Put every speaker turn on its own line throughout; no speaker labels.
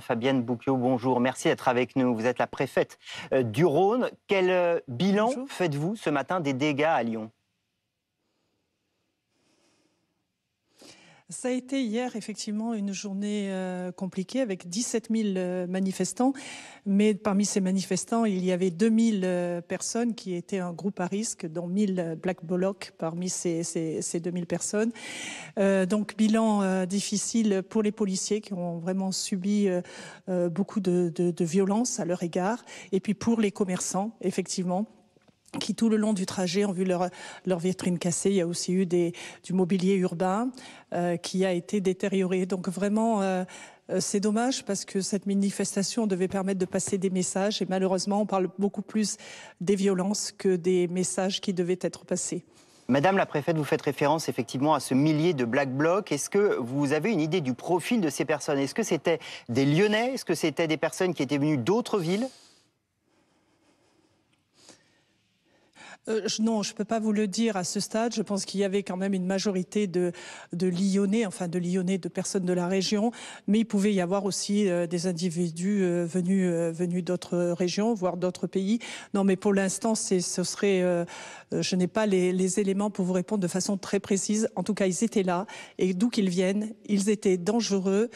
Fabienne Boucqueau, bonjour. Merci d'être avec nous. Vous êtes la préfète du Rhône. Quel bilan faites-vous ce matin des dégâts à Lyon?
Ça a été hier effectivement une journée compliquée avec 17 000 manifestants. Mais parmi ces manifestants, il y avait 2000 personnes qui étaient un groupe à risque, dont 1000 Black Blocs parmi ces 2000 personnes. Donc bilan difficile pour les policiers qui ont vraiment subi beaucoup de violence à leur égard. Et puis pour les commerçants, effectivement, qui tout le long du trajet ont vu leur vitrine cassée. Il y a aussi eu du mobilier urbain qui a été détérioré. Donc vraiment, c'est dommage parce que cette manifestation devait permettre de passer des messages et malheureusement, on parle beaucoup plus des violences que des messages qui devaient être passés.
Madame la préfète, vous faites référence effectivement à ce millier de Black Blocs. Est-ce que vous avez une idée du profil de ces personnes? Est-ce que c'était des Lyonnais? Est-ce que c'était des personnes qui étaient venues d'autres villes?
Non, je ne peux pas vous le dire à ce stade. Je pense qu'il y avait quand même une majorité de Lyonnais, enfin de Lyonnais, de personnes de la région. Mais il pouvait y avoir aussi des individus venus d'autres régions, voire d'autres pays. Non, mais pour l'instant, je n'ai pas les éléments pour vous répondre de façon très précise. En tout cas, ils étaient là. Et d'où qu'ils viennent, ils étaient dangereux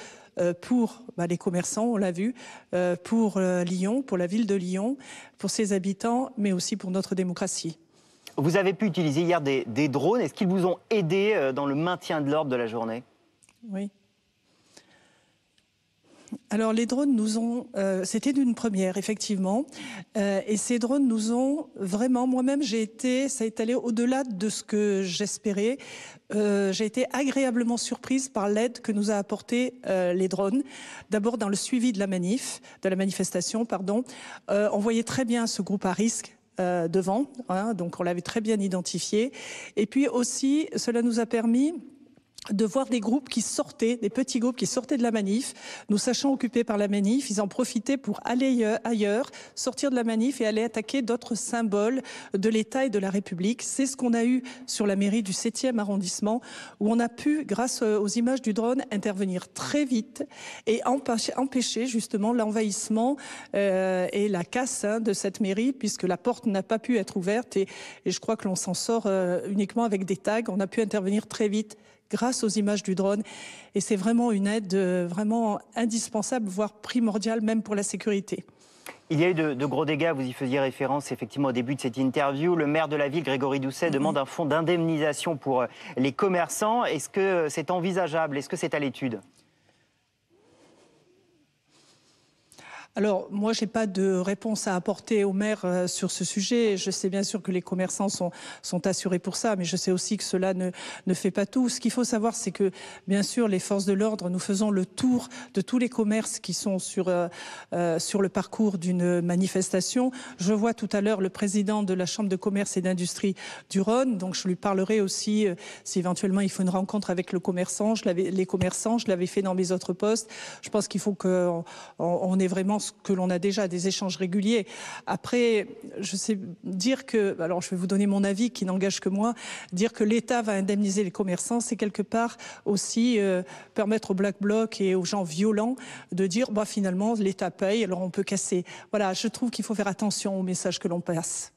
pour les commerçants, on l'a vu, pour Lyon, pour la ville de Lyon, pour ses habitants, mais aussi pour notre démocratie.
Vous avez pu utiliser hier des drones. Est-ce qu'ils vous ont aidé dans le maintien de l'ordre de la journée?
Oui. Alors les drones nous ont, c'était une première effectivement, et ces drones nous ont vraiment, moi-même ça est allé au-delà de ce que j'espérais. J'ai été agréablement surprise par l'aide que nous a apporté les drones. D'abord dans le suivi de la manifestation, pardon. On voyait très bien ce groupe à risque devant, hein, donc on l'avait très bien identifié. Et puis aussi, cela nous a permis de voir des groupes qui sortaient, des petits groupes qui sortaient de la manif, nous sachant occupés par la manif, ils en profitaient pour aller ailleurs, sortir de la manif et aller attaquer d'autres symboles de l'État et de la République. C'est ce qu'on a eu sur la mairie du 7e arrondissement, où on a pu, grâce aux images du drone, intervenir très vite et empêcher justement l'envahissement et la casse de cette mairie, puisque la porte n'a pas pu être ouverte et je crois que l'on s'en sort uniquement avec des tags. On a pu intervenir très vite grâce aux images du drone. Et c'est vraiment une aide vraiment indispensable, voire primordiale, même pour la sécurité.
Il y a eu de gros dégâts, vous y faisiez référence effectivement au début de cette interview. Le maire de la ville, Grégory Doucet, demande un fonds d'indemnisation pour les commerçants. Est-ce que c'est envisageable? Est-ce que c'est à l'étude?
Alors, moi, je n'ai pas de réponse à apporter au maire sur ce sujet. Je sais bien sûr que les commerçants sont assurés pour ça, mais je sais aussi que cela ne fait pas tout. Ce qu'il faut savoir, c'est que, bien sûr, les forces de l'ordre, nous faisons le tour de tous les commerces qui sont sur le parcours d'une manifestation. Je vois tout à l'heure le président de la Chambre de commerce et d'industrie du Rhône, donc je lui parlerai aussi si éventuellement il faut une rencontre avec les commerçants. Je l'avais fait dans mes autres postes. Je pense qu'il faut qu'on ait vraiment ce que l'on a déjà, des échanges réguliers. Après, je sais dire que, alors je vais vous donner mon avis qui n'engage que moi, dire que l'État va indemniser les commerçants, c'est quelque part aussi permettre aux Black Blocs et aux gens violents de dire, finalement, l'État paye, alors on peut casser. Voilà, je trouve qu'il faut faire attention aux messages que l'on passe.